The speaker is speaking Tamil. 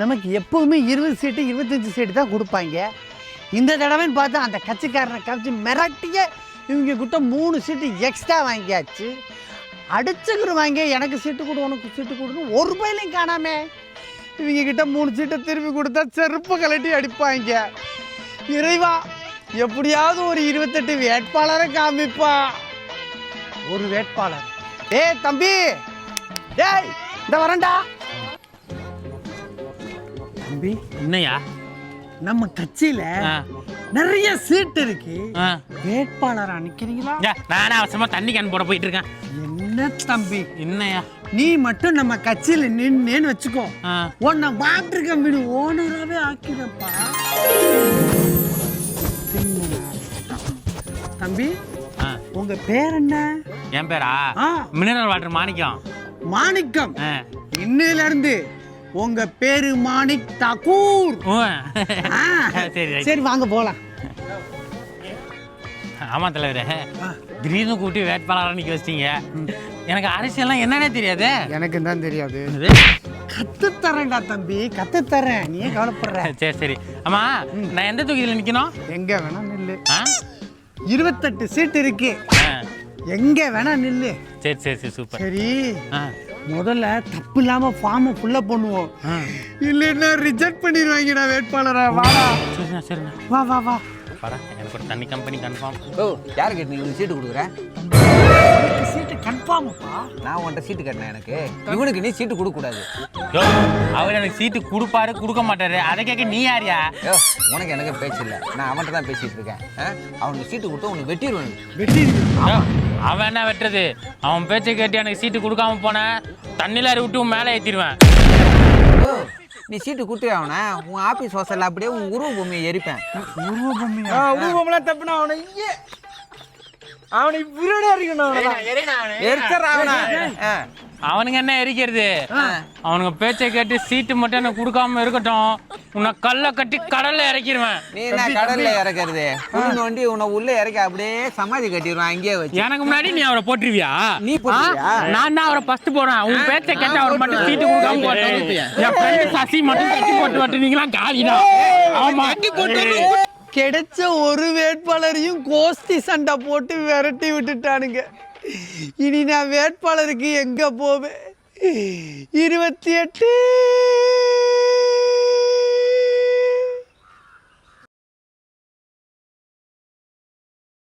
நமக்கு எப்போவுமே 20 சீட்டு 25 சீட்டு தான் கொடுப்பாங்க. இந்த தடவைன்னு பார்த்தா அந்த கட்சிக்காரனை காமிச்சு மிரட்டிய இவங்க கிட்ட 3 சீட்டு எக்ஸ்ட்ரா வாங்கியாச்சு. அடிச்சுக்கிடுவாங்க, எனக்கு சீட்டு கொடு உனக்கு சீட்டு கொடுன்னு ஒரு பையிலையும் காணாமே. இவங்க கிட்ட 3 சீட்டை திருப்பி கொடுத்தா செருப்பு கலட்டி அடிப்பாங்க. இறைவா, எப்படியாவது ஒரு 28 வேட்பாளரை காமிப்பா. ஒரு வேட்பாளர். ஏய் தம்பி, டேய் இந்த வரேன்டா. தம்பி என்னையா? நம்ம கட்சியில நிறைய சீட் இருக்கு, வேட்பாளரா நிக்கிறீங்களா? நானே அவசரமா தண்ணி கேன் போட போயிட்டு இருக்கேன். என்ன தம்பி? என்னையா? நீ மட்டும் நம்ம கட்சியில நின்னு வச்சுக்கோ, உன்னை வாட்டர் கம்பெனி ஓனராகவே ஆக்கிடப்பா. தம்பி உங்க பேர் என்ன? என் பேரா மினரல் வாட்டர் மாணிக்கம். மாணிக்கம். இன்னையில இருந்து உங்க பேரு மாணிக் தாக்கூர். சரி வாங்க போலாம். ஆமா தலைவரே, திடீர்னு கூட்டி வேட்பாளராக நிக்க வச்சிட்டீங்க. எனக்கு அரசியல்லாம் என்னன்னே தெரியாது. எனக்கு தான் தெரியாது. கத்துத்தரேன்டா தம்பி, கத்துத்தரேன், நீ கவலைப்படுற. சரி சரி. ஆமா, நான் எந்த தொகுதியில் நிக்கணும்? எங்க வேணா நில்லு. 28 சீட் இருக்கு, எங்க வேணா நில்லு. சரி சரி சரி, சூப்பர். சரி, முதல்ல தப்பு இல்லாம ஃபார்ம் ஃபுல்லா பண்ணுவோம், இல்லைன்னா ரிஜெக்ட் பண்ணிடுவாங்கடா வேட்பாளரா. வாடா. சரிண்ணா சரிண்ணா, வா வா வா. வாடா, எனக்கு ஒரு தண்ணி கம்பெனி கன்ஃபார்ம். ஓ, யாரு கேட்டு நீ சீட்டு கொடுக்குறேன்? சீட்டு கன்ஃபார்ம்ப்பா. நான் உன்கிட்ட சீட்டு கட்டினேன், எனக்கு இவனுக்கு நீ சீட்டு கொடுக்க கூடாது. அவர் எனக்கு சீட்டு கொடுப்பாரு கொடுக்க மாட்டாரு, அதை கேட்க நீ யாரியா? உனக்கு எனக்கு பேச்சு இல்லை, நான் அவன்கிட்ட தான் பேசிட்டு இருக்கேன். அவனுக்கு சீட்டு கொடுத்து உனக்கு வெட்டிடுவேன். அவன் என்ன வெட்டுறது? அவன் பேச்சை கேட்டு எனக்கு சீட்டு கொடுக்காம போன தண்ணில விட்டு மேலே ஏற்றிடுவேன். நீ சீட்டு கொடுத்தே அவனை உன் ஆபீஸ் வாசல்ல அப்படியே உன் உருவ பொம்மையை எரிப்பேன். உருவ பொம்மைலாம் தப்புனா அவனை விருடா இருக்கணும். அவனுங்க என்ன எரிக்கிறது? அவனுங்க பேச்சை கேட்டு சீட்டு மட்டும் எனக்கு கொடுக்காம இருக்கட்டும், உன்னை கல்ல கட்டி கடல்ல இறக்கிடுவேன். நீ என்ன கடல்ல இறக்குறது? புண்ணு வண்டி உன்னை உள்ள இறக்கி அப்படியே சமாதி கட்டிடுவேன் அங்கேயே வச்சு. எனக்கு முன்னாடி நீ அவரை போட்டுருவியா? நீ போட்டுருவியா? நான் தான் அவரை ஃபர்ஸ்ட் போறேன். உன் பேச்சை கேட்டு அவர் மட்டும் சீட்டு கொடுக்காம போட்டேன். என் ஃப்ரெண்டு சசி மட்டும் கட்டி போட்டு வட்டுனீங்களா? காலிதான். ஆமா, கிடைச்ச ஒரு வேட்பாளரையும் கோஷ்டி சண்டை போட்டு விரட்டி விட்டுட்டானுங்க. இனி நான் வேட்பாளருக்கு எங்க போவேன்? 28